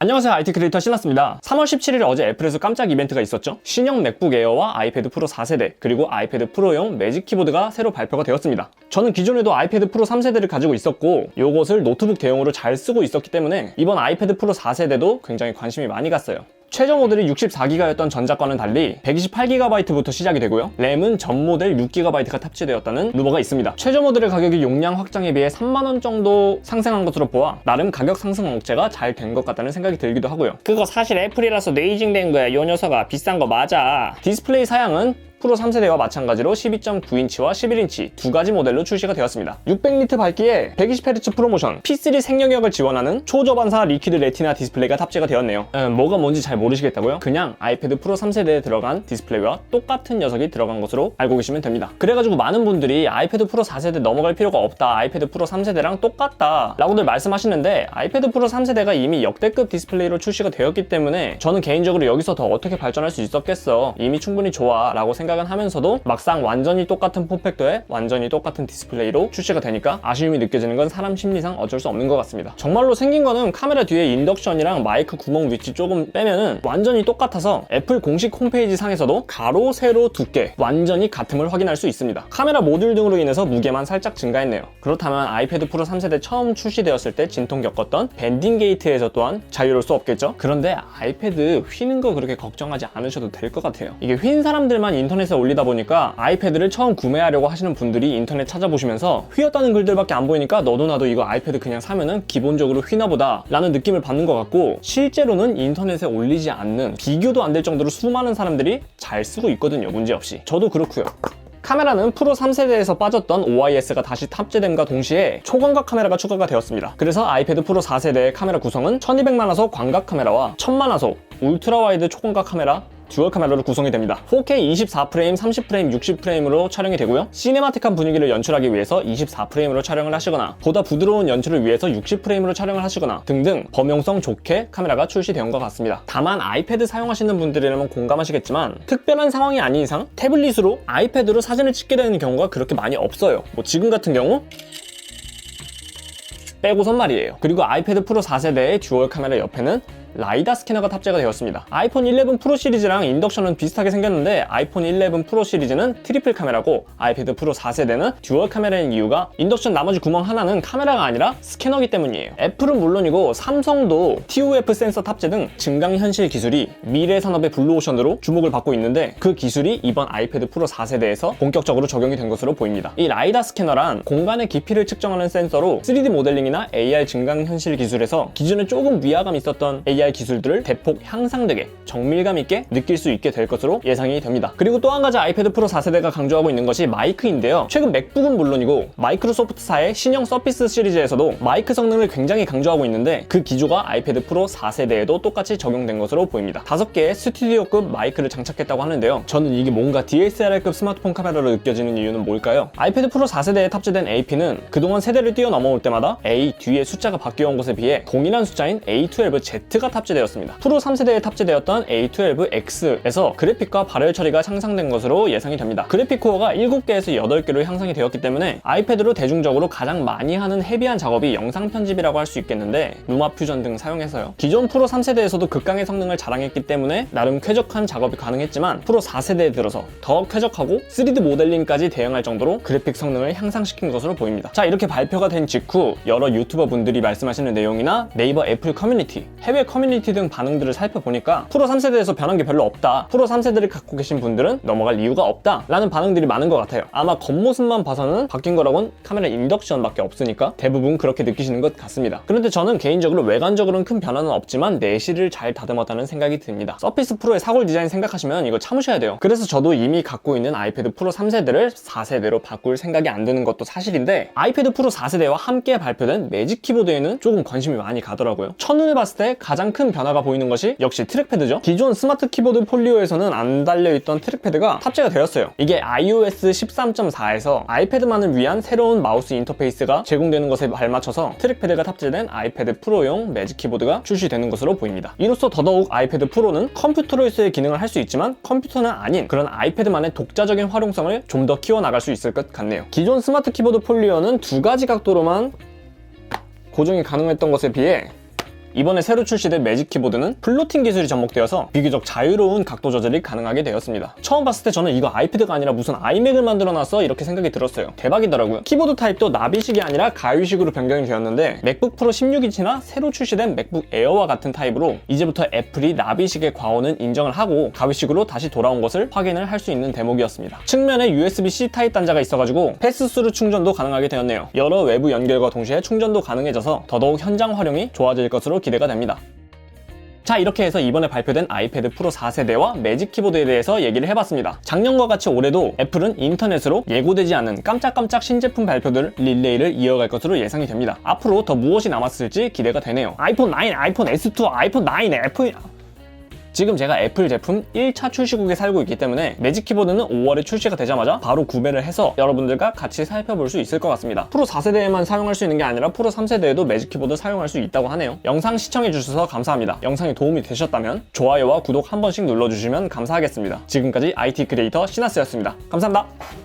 안녕하세요, IT 크리에이터 신났습니다. 3월 17일 어제 애플에서 깜짝 이벤트가 있었죠. 신형 맥북 에어와 아이패드 프로 4세대 그리고 아이패드 프로용 매직 키보드가 새로 발표가 되었습니다. 저는 기존에도 아이패드 프로 3세대를 가지고 있었고 이것을 노트북 대용으로 잘 쓰고 있었기 때문에 이번 아이패드 프로 4세대도 굉장히 관심이 많이 갔어요. 최저 모델이 64기가였던 전작과는 달리 128GB부터 시작이 되고요. 램은 전 모델 6GB가 탑재되었다는 루머가 있습니다. 최저 모델의 가격이 용량 확장에 비해 3만원 정도 상승한 것으로 보아 나름 가격 상승 억제가 잘 된 것 같다는 생각이 들기도 하고요. 그거 사실 애플이라서 네이징된 거야. 요 녀석아, 비싼 거 맞아. 디스플레이 사양은 프로 3세대와 마찬가지로 12.9인치와 11인치 두 가지 모델로 출시가 되었습니다. 600니트 밝기에 120Hz 프로모션, P3 생명력을 지원하는 초저반사 리퀴드 레티나 디스플레이가 탑재가 되었네요. 뭐가 뭔지 잘 모르시겠다고요? 그냥 아이패드 프로 3세대에 들어간 디스플레이와 똑같은 녀석이 들어간 것으로 알고 계시면 됩니다. 그래가지고 많은 분들이 아이패드 프로 4세대 넘어갈 필요가 없다, 아이패드 프로 3세대랑 똑같다 라고들 말씀하시는데 아이패드 프로 3세대가 이미 역대급 디스플레이로 출시가 되었기 때문에 저는 개인적으로 여기서 더 어떻게 발전할 수 있었겠어, 이미 충분히 좋아 라고 생각은 하면서도 막상 완전히 똑같은 폼팩터에 완전히 똑같은 디스플레이로 출시가 되니까 아쉬움이 느껴지는 건 사람 심리상 어쩔 수 없는 것 같습니다. 정말로 생긴 거는 카메라 뒤에 인덕션이랑 마이크 구멍 위치 조금 빼면은 완전히 똑같아서 애플 공식 홈페이지 상에서도 가로, 세로, 두께 완전히 같음을 확인할 수 있습니다. 카메라 모듈 등으로 인해서 무게만 살짝 증가했네요. 그렇다면 아이패드 프로 3세대 처음 출시되었을 때 진통 겪었던 밴딩 게이트에서 또한 자유로울 수 없겠죠? 그런데 아이패드 휘는 거 그렇게 걱정하지 않으셔도 될 것 같아요. 이게 휜 사람들만 인터넷에 올리다 보니까 아이패드를 처음 구매하려고 하시는 분들이 인터넷 찾아보시면서 휘었다는 글들밖에 안 보이니까 너도 나도 이거 아이패드 그냥 사면은 기본적으로 휘나 보다 라는 느낌을 받는 것 같고, 실제로는 인터넷에 올리지 않는, 비교도 안 될 정도로 수많은 사람들이 잘 쓰고 있거든요, 문제없이. 저도 그렇고요. 카메라는 프로 3세대에서 빠졌던 OIS가 다시 탑재됨과 동시에 초광각 카메라가 추가가 되었습니다. 그래서 아이패드 프로 4세대의 카메라 구성은 1200만화소 광각 카메라와 1000만화소 울트라 와이드 초광각 카메라 듀얼 카메라로 구성이 됩니다. 4K 24프레임, 30프레임, 60프레임으로 촬영이 되고요. 시네마틱한 분위기를 연출하기 위해서 24프레임으로 촬영을 하시거나 보다 부드러운 연출을 위해서 60프레임으로 촬영을 하시거나 등등 범용성 좋게 카메라가 출시된 것 같습니다. 다만 아이패드 사용하시는 분들이라면 공감하시겠지만 특별한 상황이 아닌 이상 태블릿으로 아이패드로 사진을 찍게 되는 경우가 그렇게 많이 없어요. 지금 같은 경우 빼고선 말이에요. 그리고 아이패드 프로 4세대의 듀얼 카메라 옆에는 라이다 스캐너가 탑재가 되었습니다. 아이폰 11 프로 시리즈랑 인덕션은 비슷하게 생겼는데 아이폰 11 프로 시리즈는 트리플 카메라고 아이패드 프로 4세대는 듀얼 카메라인 이유가 인덕션 나머지 구멍 하나는 카메라가 아니라 스캐너기 때문이에요. 애플은 물론이고 삼성도 TOF 센서 탑재 등 증강현실 기술이 미래 산업의 블루오션으로 주목을 받고 있는데 그 기술이 이번 아이패드 프로 4세대에서 본격적으로 적용이 된 것으로 보입니다. 이 라이다 스캐너란 공간의 깊이를 측정하는 센서로 3D 모델링이나 AR 증강현실 기술에서 기존에 조금 위화감 있었던 AR 기술들을 대폭 향상되게 정밀감 있게 느낄 수 있게 될 것으로 예상이 됩니다. 그리고 또 한 가지 아이패드 프로 4세대가 강조하고 있는 것이 마이크인데요. 최근 맥북은 물론이고 마이크로소프트사의 신형 서피스 시리즈에서도 마이크 성능을 굉장히 강조하고 있는데 그 기조가 아이패드 프로 4세대에도 똑같이 적용된 것으로 보입니다. 5개의 스튜디오급 마이크를 장착했다고 하는데요. 저는 이게 뭔가 DSLR급 스마트폰 카메라로 느껴지는 이유는 뭘까요? 아이패드 프로 4세대에 탑재된 AP는 그동안 세대를 뛰어넘어올 때마다 A 뒤에 숫자가 바뀌어온 것에 비해 동일한 숫자인 A12Z가 탑재되었습니다. 프로 3세대에 탑재되었던 A12X에서 그래픽과 발열 처리가 향상된 것으로 예상이 됩니다. 그래픽 코어가 7개에서 8개로 향상이 되었기 때문에 아이패드로 대중적으로 가장 많이 하는 헤비한 작업이 영상 편집이라고 할 수 있겠는데 루마 퓨전 등 사용해서요. 기존 프로 3세대에서도 극강의 성능을 자랑했기 때문에 나름 쾌적한 작업이 가능했지만 프로 4세대에 들어서 더 쾌적하고 3D 모델링까지 대응할 정도로 그래픽 성능을 향상시킨 것으로 보입니다. 자, 이렇게 발표가 된 직후 여러 유튜버 분들이 말씀하시는 내용이나 네이버 애플 커뮤니티, 해외 커뮤니티 등 반응들을 살펴보니까 프로 3세대에서 변한 게 별로 없다, 프로 3세대를 갖고 계신 분들은 넘어갈 이유가 없다 라는 반응들이 많은 것 같아요. 아마 겉모습만 봐서는 바뀐 거라곤 카메라 인덕션밖에 없으니까 대부분 그렇게 느끼시는 것 같습니다. 그런데 저는 개인적으로 외관적으로는 큰 변화는 없지만 내실을 잘 다듬었다는 생각이 듭니다. 서피스 프로의 사골 디자인 생각하시면 이거 참으셔야 돼요. 그래서 저도 이미 갖고 있는 아이패드 프로 3세대를 4세대로 바꿀 생각이 안 드는 것도 사실인데 아이패드 프로 4세대와 함께 발표된 매직 키보드에는 조금 관심이 많이 가더라고요. 첫눈에 봤을 때 가장 큰 변화가 보이는 것이 역시 트랙패드죠. 기존 스마트 키보드 폴리오에서는 안 달려있던 트랙패드가 탑재가 되었어요. 이게 iOS 13.4에서 아이패드만을 위한 새로운 마우스 인터페이스가 제공되는 것에 발맞춰서 트랙패드가 탑재된 아이패드 프로용 매직 키보드가 출시되는 것으로 보입니다. 이로써 더더욱 아이패드 프로는 컴퓨터로서의 기능을 할 수 있지만 컴퓨터는 아닌 그런 아이패드만의 독자적인 활용성을 좀 더 키워나갈 수 있을 것 같네요. 기존 스마트 키보드 폴리오는 두 가지 각도로만 고정이 가능했던 것에 비해 이번에 새로 출시된 매직 키보드는 플로팅 기술이 접목되어서 비교적 자유로운 각도 조절이 가능하게 되었습니다. 처음 봤을 때 저는 이거 아이패드가 아니라 무슨 아이맥을 만들어놨어 이렇게 생각이 들었어요. 대박이더라고요. 키보드 타입도 나비식이 아니라 가위식으로 변경이 되었는데 맥북 프로 16인치나 새로 출시된 맥북 에어와 같은 타입으로 이제부터 애플이 나비식의 과오는 인정을 하고 가위식으로 다시 돌아온 것을 확인을 할 수 있는 대목이었습니다. 측면에 USB-C 타입 단자가 있어가지고 패스스루 충전도 가능하게 되었네요. 여러 외부 연결과 동시에 충전도 가능해져서 더더욱 현장 활용이 좋아질 것으로 기대가 됩니다. 자, 이렇게 해서 이번에 발표된 아이패드 프로 4세대와 매직 키보드에 대해서 얘기를 해봤습니다. 작년과 같이 올해도 애플은 인터넷으로 예고되지 않은 깜짝깜짝 신제품 발표들 릴레이를 이어갈 것으로 예상이 됩니다. 앞으로 더 무엇이 남았을지 기대가 되네요. 아이폰 9, 아이폰 S2, 아이폰 9, 애플... 지금 제가 애플 제품 1차 출시국에 살고 있기 때문에 매직 키보드는 5월에 출시가 되자마자 바로 구매를 해서 여러분들과 같이 살펴볼 수 있을 것 같습니다. 프로 4세대에만 사용할 수 있는 게 아니라 프로 3세대에도 매직 키보드 사용할 수 있다고 하네요. 영상 시청해주셔서 감사합니다. 영상이 도움이 되셨다면 좋아요와 구독 한 번씩 눌러주시면 감사하겠습니다. 지금까지 IT 크리에이터 시나스였습니다. 감사합니다.